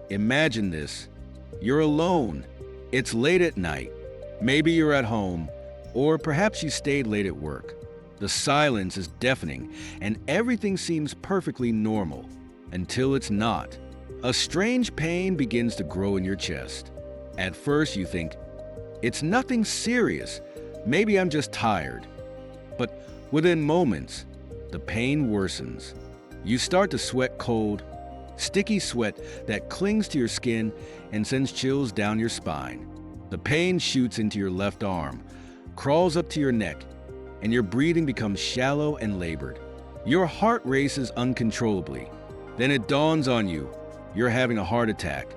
Imagine this. You're alone. It's late at night. Maybe you're at home, or perhaps you stayed late at work. The silence is deafening, and everything seems perfectly normal until it's not. A strange pain begins to grow in your chest. At first, you think, it's nothing serious. Maybe I'm just tired. But within moments, the pain worsens. You start to sweat cold, sticky sweat that clings to your skin and sends chills down your spine. The pain shoots into your left arm, crawls up to your neck, and your breathing becomes shallow and labored. Your heart races uncontrollably. Then it dawns on you, you're having a heart attack.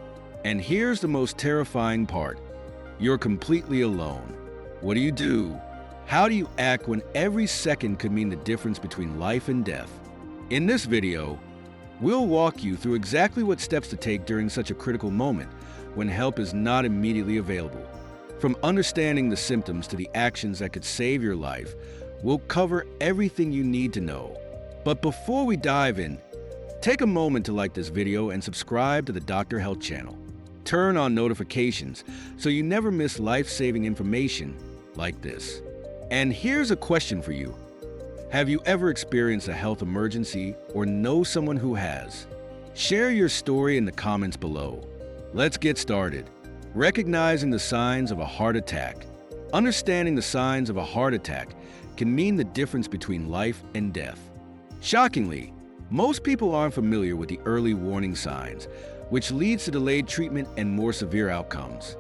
And here's the most terrifying part. You're completely alone. What do? How do you act when every second could mean the difference between life and death? In this video, we'll walk you through exactly what steps to take during such a critical moment when help is not immediately available. From understanding the symptoms to the actions that could save your life, we'll cover everything you need to know. But before we dive in, take a moment to like this video and subscribe to the Dr. Health channel. Turn on notifications so you never miss life-saving information like this. And here's a question for you. Have you ever experienced a health emergency or know someone who has? Share your story in the comments below. Let's get started. Recognizing the signs of a heart attack. Understanding the signs of a heart attack can mean the difference between life and death. Shockingly, most people aren't familiar with the early warning signs, which leads to delayed treatment and more severe outcomes.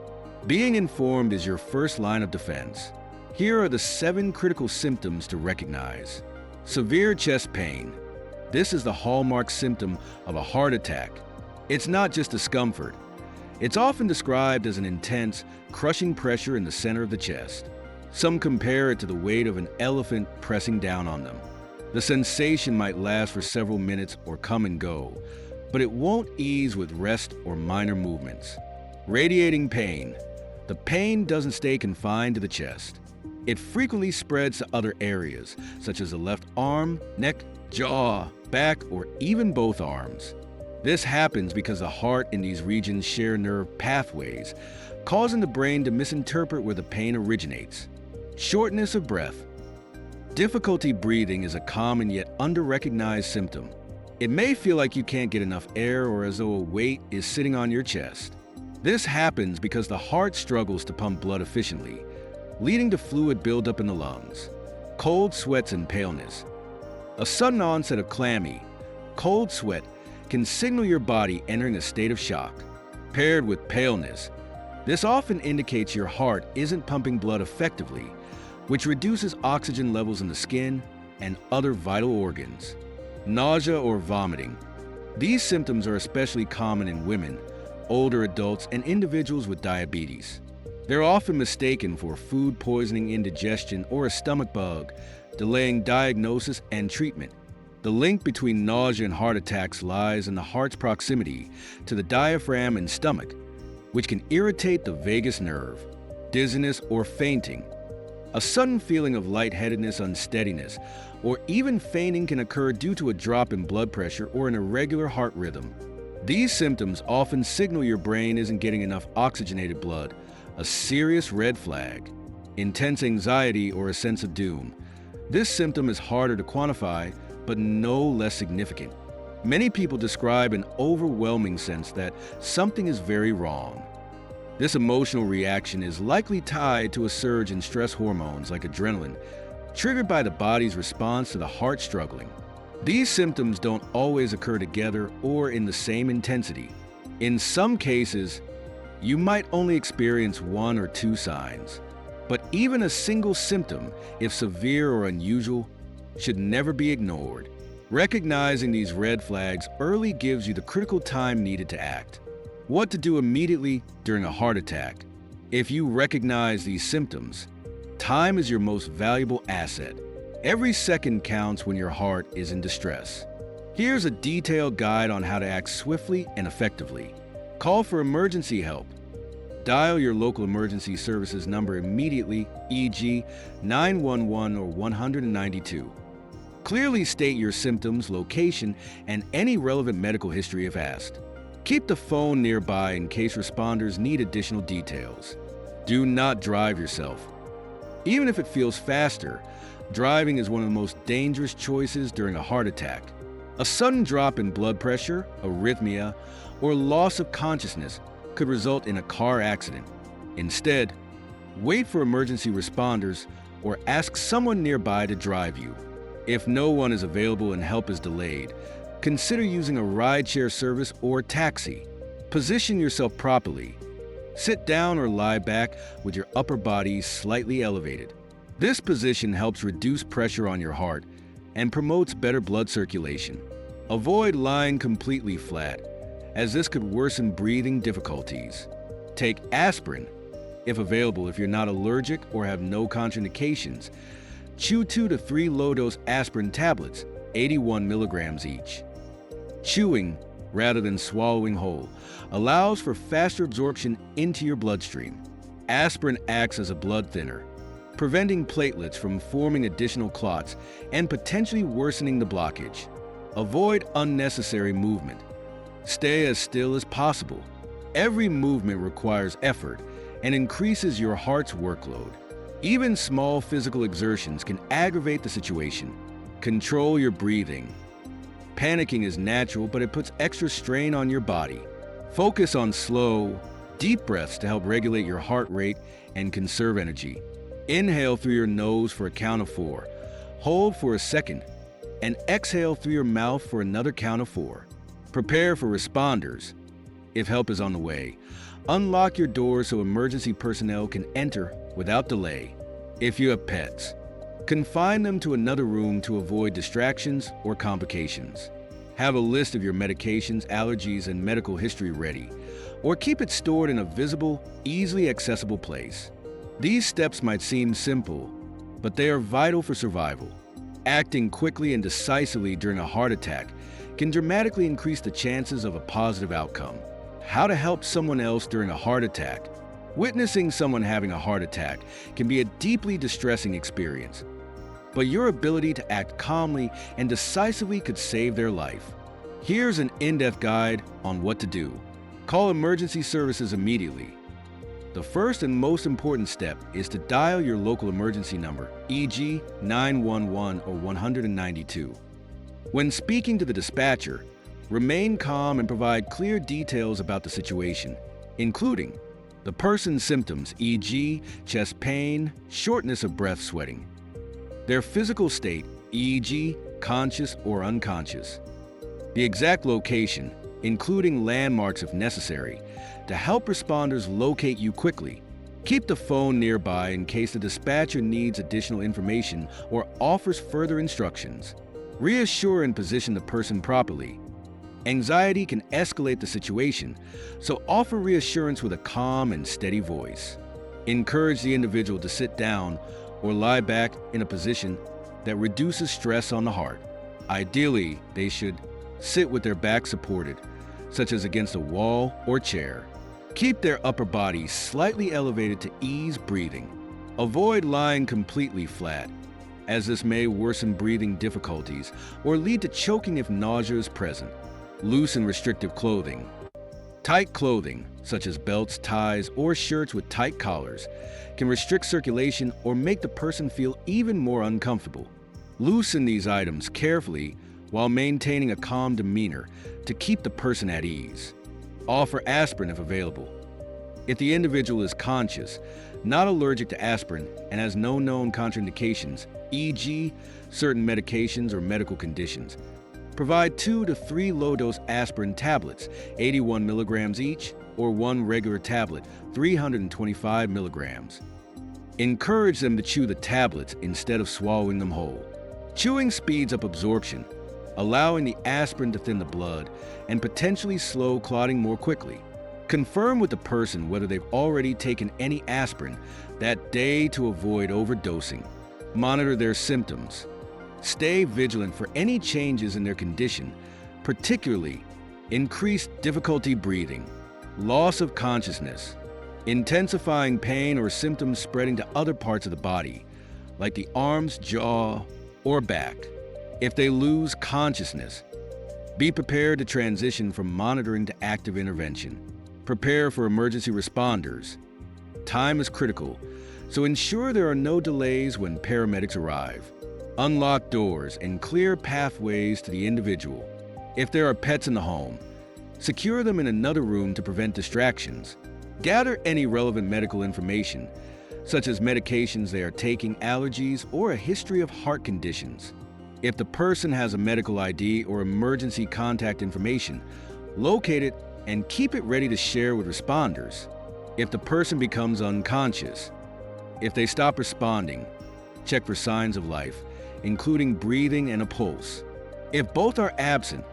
Being informed is your first line of defense. Here are the 7 critical symptoms to recognize. Severe chest pain. This is the hallmark symptom of a heart attack. It's not just discomfort. It's often described as an intense, crushing pressure in the center of the chest. Some compare it to the weight of an elephant pressing down on them. The sensation might last for several minutes or come and go, but it won't ease with rest or minor movements. Radiating pain. The pain doesn't stay confined to the chest. It frequently spreads to other areas, such as the left arm, neck, jaw, back, or even both arms. This happens because the heart in these regions share nerve pathways, causing the brain to misinterpret where the pain originates. Shortness of breath. Difficulty breathing is a common yet under-recognized symptom. It may feel like you can't get enough air or as though a weight is sitting on your chest. This happens because the heart struggles to pump blood efficiently, leading to fluid buildup in the lungs. Cold sweats and paleness. A sudden onset of clammy, cold sweat can signal your body entering a state of shock. Paired with paleness, this often indicates your heart isn't pumping blood effectively, which reduces oxygen levels in the skin and other vital organs. Nausea or vomiting. These symptoms are especially common in women, older adults, and individuals with diabetes. They're often mistaken for food poisoning, indigestion, or a stomach bug, delaying diagnosis and treatment. The link between nausea and heart attacks lies in the heart's proximity to the diaphragm and stomach, which can irritate the vagus nerve. Dizziness or fainting. A sudden feeling of lightheadedness, unsteadiness, or even fainting can occur due to a drop in blood pressure or an irregular heart rhythm. These symptoms often signal your brain isn't getting enough oxygenated blood, a serious red flag. Intense anxiety or a sense of doom. This symptom is harder to quantify, but no less significant. Many people describe an overwhelming sense that something is very wrong. This emotional reaction is likely tied to a surge in stress hormones like adrenaline, triggered by the body's response to the heart struggling. These symptoms don't always occur together or in the same intensity. In some cases, you might only experience 1 or 2 signs. But even a single symptom, if severe or unusual, should never be ignored. Recognizing these red flags early gives you the critical time needed to act. What to do immediately during a heart attack. If you recognize these symptoms, time is your most valuable asset. Every second counts when your heart is in distress. Here's a detailed guide on how to act swiftly and effectively. Call for emergency help. Dial your local emergency services number immediately, e.g., 911 or 192. Clearly state your symptoms, location, and any relevant medical history if asked. Keep the phone nearby in case responders need additional details. Do not drive yourself. Even if it feels faster, driving is one of the most dangerous choices during a heart attack. A sudden drop in blood pressure, arrhythmia, or loss of consciousness could result in a car accident. Instead, wait for emergency responders or ask someone nearby to drive you. If no one is available and help is delayed, consider using a rideshare service or taxi. Position yourself properly. Sit down or lie back with your upper body slightly elevated. This position helps reduce pressure on your heart and promotes better blood circulation. Avoid lying completely flat, as this could worsen breathing difficulties. Take aspirin, if available if you're not allergic or have no contraindications. Chew 2 to 3 low-dose aspirin tablets, 81 milligrams each. Chewing, rather than swallowing whole, allows for faster absorption into your bloodstream. Aspirin acts as a blood thinner, preventing platelets from forming additional clots and potentially worsening the blockage. Avoid unnecessary movement. Stay as still as possible. Every movement requires effort and increases your heart's workload. Even small physical exertions can aggravate the situation. Control your breathing. Panicking is natural, but it puts extra strain on your body. Focus on slow, deep breaths to help regulate your heart rate and conserve energy. Inhale through your nose for a count of 4. Hold for a second, and exhale through your mouth for another count of 4. Prepare for responders, if help is on the way. Unlock your doors so emergency personnel can enter without delay. If you have pets, confine them to another room to avoid distractions or complications. Have a list of your medications, allergies, and medical history ready, or keep it stored in a visible, easily accessible place. These steps might seem simple, but they are vital for survival. Acting quickly and decisively during a heart attack can dramatically increase the chances of a positive outcome. How to help someone else during a heart attack. Witnessing someone having a heart attack can be a deeply distressing experience, but your ability to act calmly and decisively could save their life. Here's an in-depth guide on what to do. Call emergency services immediately. The first and most important step is to dial your local emergency number, e.g. 911 or 192. When speaking to the dispatcher, remain calm and provide clear details about the situation, including the person's symptoms, e.g. chest pain, shortness of breath, sweating, their physical state, e.g. conscious or unconscious, the exact location, including landmarks if necessary, to help responders locate you quickly. Keep the phone nearby in case the dispatcher needs additional information or offers further instructions. Reassure and position the person properly. Anxiety can escalate the situation, so offer reassurance with a calm and steady voice. Encourage the individual to sit down or lie back in a position that reduces stress on the heart. Ideally, they should sit with their back supported, such as against a wall or chair. Keep their upper body slightly elevated to ease breathing. Avoid lying completely flat, as this may worsen breathing difficulties or lead to choking if nausea is present. Loose and restrictive clothing. Tight clothing, such as belts, ties, or shirts with tight collars, can restrict circulation or make the person feel even more uncomfortable. Loosen these items carefully while maintaining a calm demeanor to keep the person at ease. Offer aspirin if available. If the individual is conscious, not allergic to aspirin, and has no known contraindications, e.g. certain medications or medical conditions, provide 2 to 3 low-dose aspirin tablets, 81 milligrams each, or 1 regular tablet, 325 milligrams. Encourage them to chew the tablets instead of swallowing them whole. Chewing speeds up absorption, allowing the aspirin to thin the blood and potentially slow clotting more quickly. Confirm with the person whether they've already taken any aspirin that day to avoid overdosing. Monitor their symptoms. Stay vigilant for any changes in their condition, particularly increased difficulty breathing, loss of consciousness, intensifying pain or symptoms spreading to other parts of the body, like the arms, jaw, or back. If they lose consciousness, Be prepared to transition from monitoring to active intervention. Prepare for emergency responders. Time is critical, so ensure there are no delays when paramedics arrive. Unlock doors and clear pathways to the individual. If there are pets in the home, secure them in another room to prevent distractions. Gather any relevant medical information, such as medications they are taking, allergies, or a history of heart conditions. If the person has a medical ID or emergency contact information, locate it and keep it ready to share with responders. If the person becomes unconscious, if they stop responding, check for signs of life, including breathing and a pulse. If both are absent,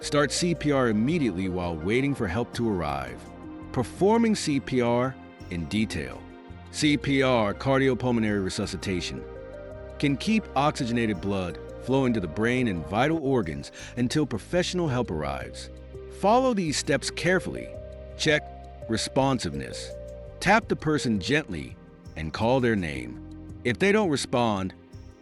start CPR immediately while waiting for help to arrive. Performing CPR in detail. CPR, cardiopulmonary resuscitation, can keep oxygenated blood flowing to the brain and vital organs until professional help arrives. Follow these steps carefully. Check responsiveness. Tap the person gently and call their name. If they don't respond,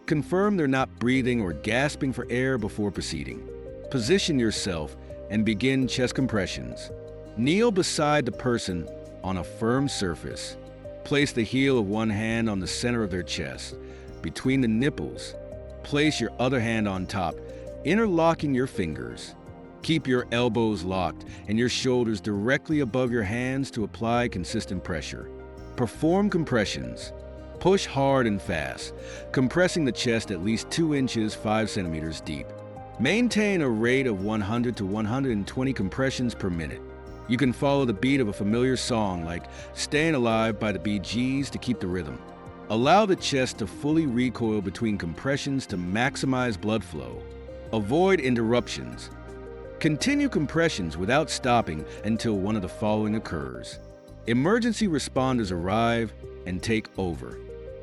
confirm they're not breathing or gasping for air before proceeding. Position yourself and begin chest compressions. Kneel beside the person on a firm surface. Place the heel of one hand on the center of their chest, between the nipples. Place your other hand on top, interlocking your fingers. Keep your elbows locked and your shoulders directly above your hands to apply consistent pressure. Perform compressions. Push hard and fast, compressing the chest at least 2 inches 5 centimeters deep. Maintain a rate of 100 to 120 compressions per minute. You can follow the beat of a familiar song like Staying Alive by the Bee Gees to keep the rhythm. Allow the chest to fully recoil between compressions to maximize blood flow. Avoid interruptions. Continue compressions without stopping until one of the following occurs. Emergency responders arrive and take over.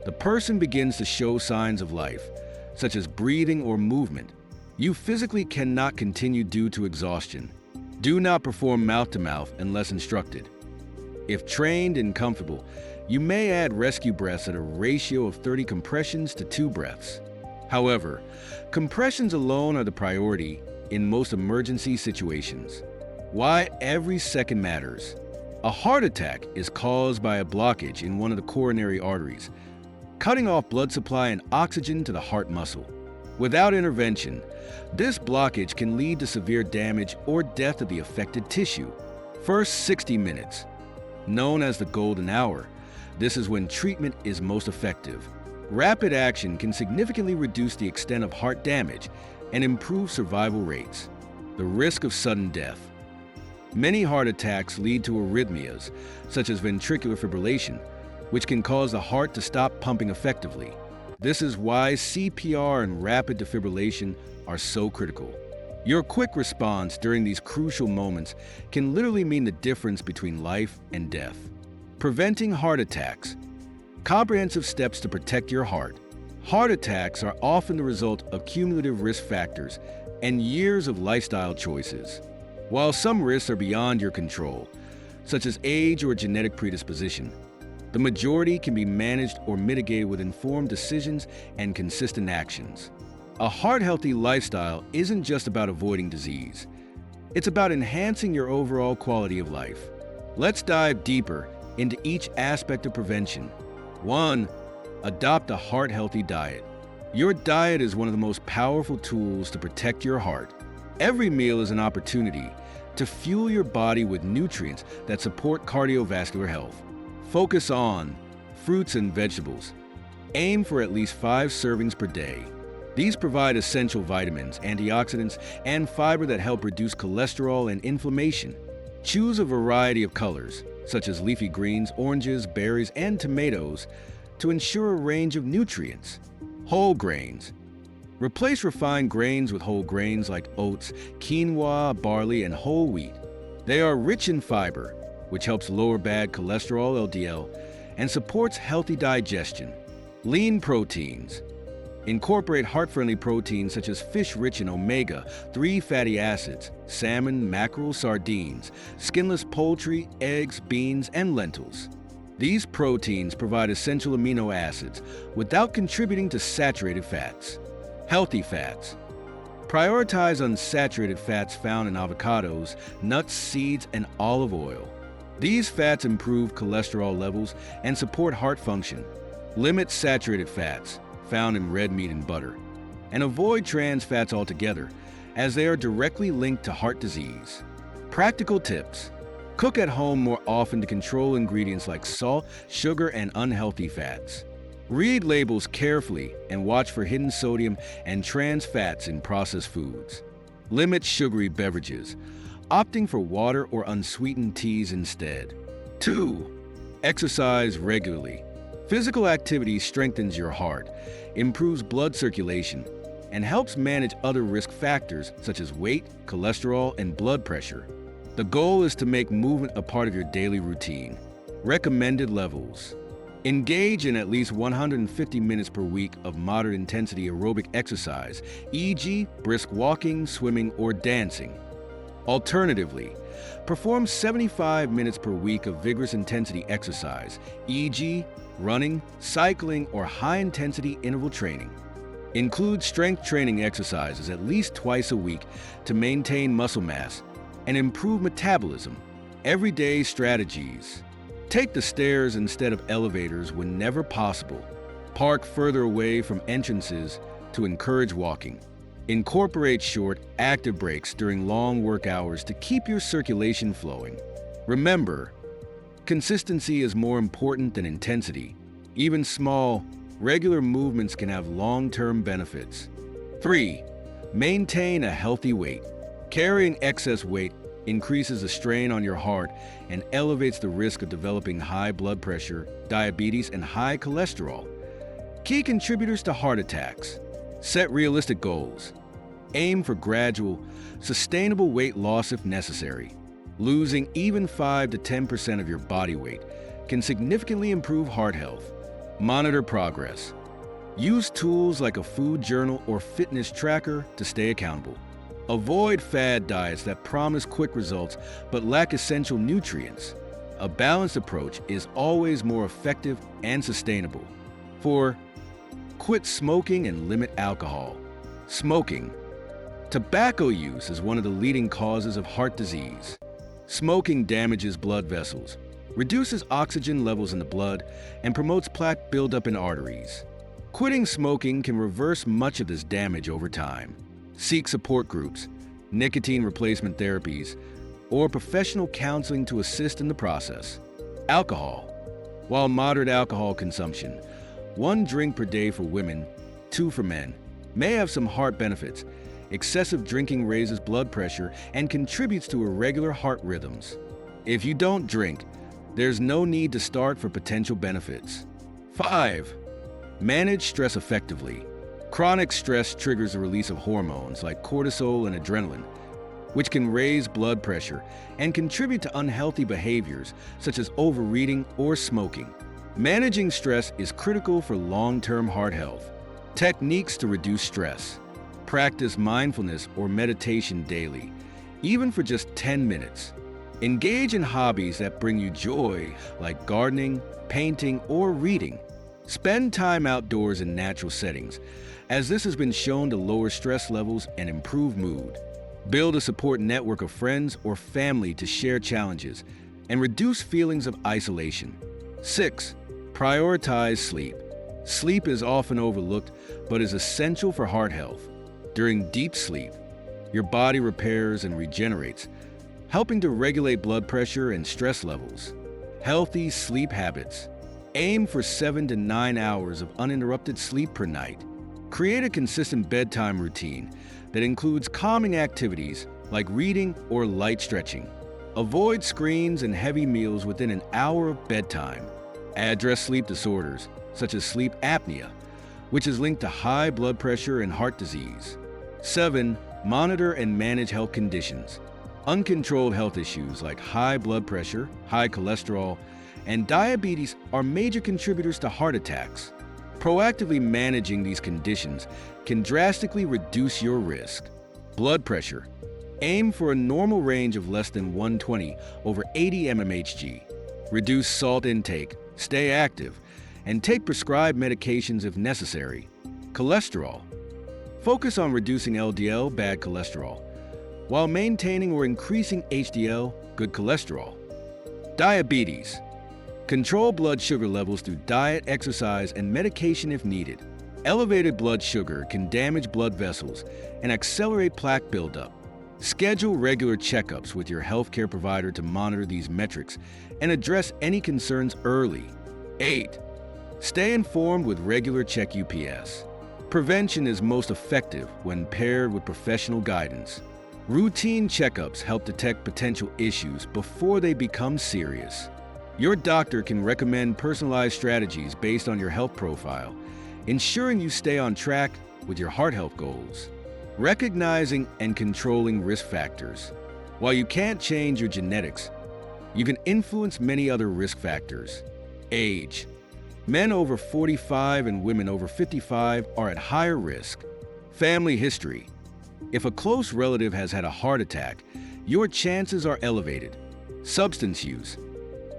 The person begins to show signs of life, such as breathing or movement. You physically cannot continue due to exhaustion. Do not perform mouth-to-mouth unless instructed. If trained and comfortable, you may add rescue breaths at a ratio of 30 compressions to 2 breaths. However, compressions alone are the priority in most emergency situations. Why every second matters. A heart attack is caused by a blockage in one of the coronary arteries, cutting off blood supply and oxygen to the heart muscle. Without intervention, this blockage can lead to severe damage or death of the affected tissue. First 60 minutes, known as the golden hour, this is when treatment is most effective. Rapid action can significantly reduce the extent of heart damage and improve survival rates. The risk of sudden death. Many heart attacks lead to arrhythmias, such as ventricular fibrillation, which can cause the heart to stop pumping effectively. This is why CPR and rapid defibrillation are so critical. Your quick response during these crucial moments can literally mean the difference between life and death. Preventing heart attacks. Comprehensive steps to protect your heart. Heart attacks are often the result of cumulative risk factors and years of lifestyle choices. While some risks are beyond your control, such as age or genetic predisposition, the majority can be managed or mitigated with informed decisions and consistent actions. A heart-healthy lifestyle isn't just about avoiding disease. It's about enhancing your overall quality of life. Let's dive deeper into each aspect of prevention. 1. Adopt a heart-healthy diet. Your diet is one of the most powerful tools to protect your heart. Every meal is an opportunity to fuel your body with nutrients that support cardiovascular health. Focus on fruits and vegetables. Aim for at least 5 servings per day. These provide essential vitamins, antioxidants, and fiber that help reduce cholesterol and inflammation. Choose a variety of colors, such as leafy greens, oranges, berries, and tomatoes, to ensure a range of nutrients. Whole grains. Replace refined grains with whole grains like oats, quinoa, barley, and whole wheat. They are rich in fiber, which helps lower bad cholesterol (LDL) and supports healthy digestion. Lean proteins. Incorporate heart-friendly proteins such as fish rich in omega-3 fatty acids, salmon, mackerel, sardines, skinless poultry, eggs, beans, and lentils. These proteins provide essential amino acids without contributing to saturated fats. Healthy fats. Prioritize unsaturated fats found in avocados, nuts, seeds, and olive oil. These fats improve cholesterol levels and support heart function. Limit saturated fats, found in red meat and butter, and avoid trans fats altogether, as they are directly linked to heart disease. Practical tips. Cook at home more often to control ingredients like salt, sugar, and unhealthy fats. Read labels carefully and watch for hidden sodium and trans fats in processed foods. Limit sugary beverages, opting for water or unsweetened teas instead. 2. Exercise regularly. Physical activity strengthens your heart, improves blood circulation, and helps manage other risk factors such as weight, cholesterol, and blood pressure. The goal is to make movement a part of your daily routine. Recommended levels. Engage in at least 150 minutes per week of moderate intensity aerobic exercise, e.g., brisk walking, swimming, or dancing. Alternatively, perform 75 minutes per week of vigorous intensity exercise, e.g., running, cycling, or high-intensity interval training. Include strength training exercises at least twice a week to maintain muscle mass and improve metabolism. Everyday strategies. Take the stairs instead of elevators whenever possible. Park further away from entrances to encourage walking. Incorporate short, active breaks during long work hours to keep your circulation flowing. Remember, consistency is more important than intensity. Even small, regular movements can have long-term benefits. 3. Maintain a healthy weight. Carrying excess weight increases the strain on your heart and elevates the risk of developing high blood pressure, diabetes, and high cholesterol. Key contributors to heart attacks. Set realistic goals. Aim for gradual, sustainable weight loss if necessary. Losing even 5 to 10% of your body weight can significantly improve heart health. Monitor progress. Use tools like a food journal or fitness tracker to stay accountable. Avoid fad diets that promise quick results but lack essential nutrients. A balanced approach is always more effective and sustainable. 4. Quit smoking and limit alcohol. Smoking. Tobacco use is one of the leading causes of heart disease. Smoking damages blood vessels, reduces oxygen levels in the blood, and promotes plaque buildup in arteries. Quitting smoking can reverse much of this damage over time. Seek support groups, nicotine replacement therapies, or professional counseling to assist in the process. Alcohol. While moderate alcohol consumption, 1 drink per day for women, 2 for men, may have some heart benefits, excessive drinking raises blood pressure and contributes to irregular heart rhythms. If you don't drink, there's no need to start for potential benefits. 5. Manage stress effectively. Chronic stress triggers the release of hormones like cortisol and adrenaline, which can raise blood pressure and contribute to unhealthy behaviors such as overeating or smoking. Managing stress is critical for long-term heart health. Techniques to reduce stress. Practice mindfulness or meditation daily, even for just 10 minutes. Engage in hobbies that bring you joy, like gardening, painting, or reading. Spend time outdoors in natural settings, as this has been shown to lower stress levels and improve mood. Build a support network of friends or family to share challenges and reduce feelings of isolation. 6. Prioritize sleep. Sleep is often overlooked, but is essential for heart health. During deep sleep, your body repairs and regenerates, helping to regulate blood pressure and stress levels. Healthy sleep habits. Aim for 7 to 9 hours of uninterrupted sleep per night. Create a consistent bedtime routine that includes calming activities like reading or light stretching. Avoid screens and heavy meals within an hour of bedtime. Address sleep disorders, such as sleep apnea, which is linked to high blood pressure and heart disease. 7. Monitor and manage health conditions. Uncontrolled health issues like high blood pressure, high cholesterol, and diabetes are major contributors to heart attacks. Proactively managing these conditions can drastically reduce your risk. Blood pressure. Aim for a normal range of less than 120 over 80 mmHg. Reduce salt intake, stay active, and take prescribed medications if necessary. Cholesterol. Focus on reducing LDL, bad cholesterol, while maintaining or increasing HDL, good cholesterol. Diabetes. Control blood sugar levels through diet, exercise, and medication if needed. Elevated blood sugar can damage blood vessels and accelerate plaque buildup. Schedule regular checkups with your healthcare provider to monitor these metrics and address any concerns early. 8. Stay informed with regular Check UPS. Prevention is most effective when paired with professional guidance. Routine checkups help detect potential issues before they become serious. Your doctor can recommend personalized strategies based on your health profile, ensuring you stay on track with your heart health goals. Recognizing and controlling risk factors. While you can't change your genetics, you can influence many other risk factors. Age. Men over 45 and women over 55 are at higher risk. Family history. If a close relative has had a heart attack, your chances are elevated. Substance use.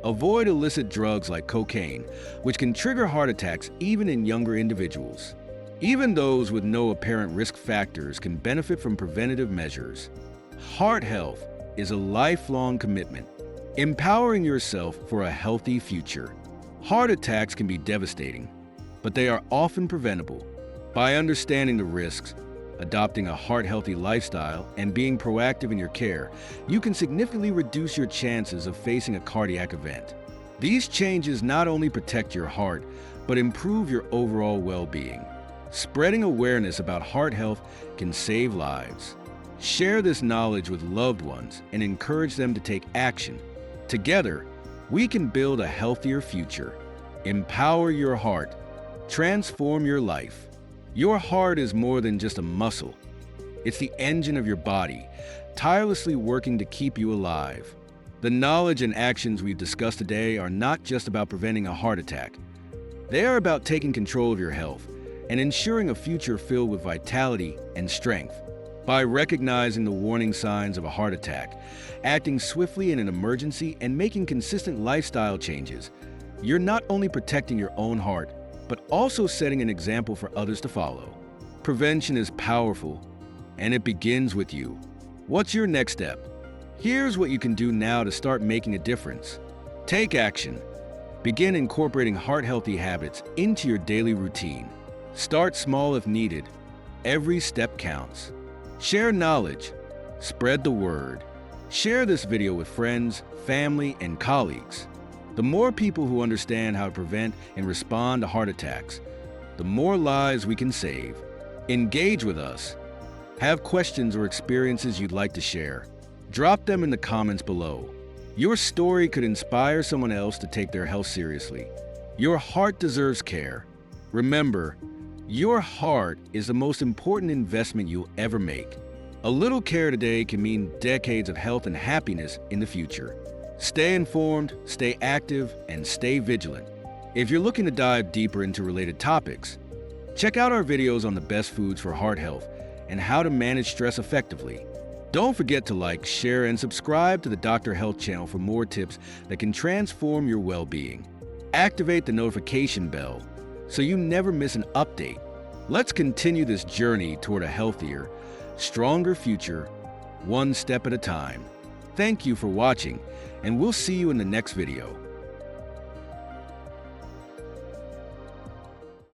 Avoid illicit drugs like cocaine, which can trigger heart attacks even in younger individuals. Even those with no apparent risk factors can benefit from preventative measures. Heart health is a lifelong commitment, empowering yourself for a healthy future. Heart attacks can be devastating, but they are often preventable. By understanding the risks, adopting a heart-healthy lifestyle, and being proactive in your care, you can significantly reduce your chances of facing a cardiac event. These changes not only protect your heart, but improve your overall well-being. Spreading awareness about heart health can save lives. Share this knowledge with loved ones and encourage them to take action. Together, we can build a healthier future. Empower your heart. Transform your life. Your heart is more than just a muscle. It's the engine of your body, tirelessly working to keep you alive. The knowledge and actions we've discussed today are not just about preventing a heart attack. They are about taking control of your health and ensuring a future filled with vitality and strength. By recognizing the warning signs of a heart attack, acting swiftly in an emergency, and making consistent lifestyle changes, you're not only protecting your own heart, but also setting an example for others to follow. Prevention is powerful, and it begins with you. What's your next step? Here's what you can do now to start making a difference. Take action. Begin incorporating heart-healthy habits into your daily routine. Start small if needed. Every step counts. Share knowledge. Spread the word. Share this video with friends, family, and colleagues. The more people who understand how to prevent and respond to heart attacks, the more lives we can save. Engage with us. Have questions or experiences you'd like to share? Drop them in the comments below. Your story could inspire someone else to take their health seriously. Your heart deserves care. Remember, your heart is the most important investment you'll ever make. A little care today can mean decades of health and happiness in the future. Stay informed, stay active, and stay vigilant. If you're looking to dive deeper into related topics, check out our videos on the best foods for heart health and how to manage stress effectively. Don't forget to like, share, and subscribe to the Dr. Health channel for more tips that can transform your well-being. Activate the notification bell so you never miss an update. Let's continue this journey toward a healthier, stronger future, one step at a time. Thank you for watching, and we'll see you in the next video.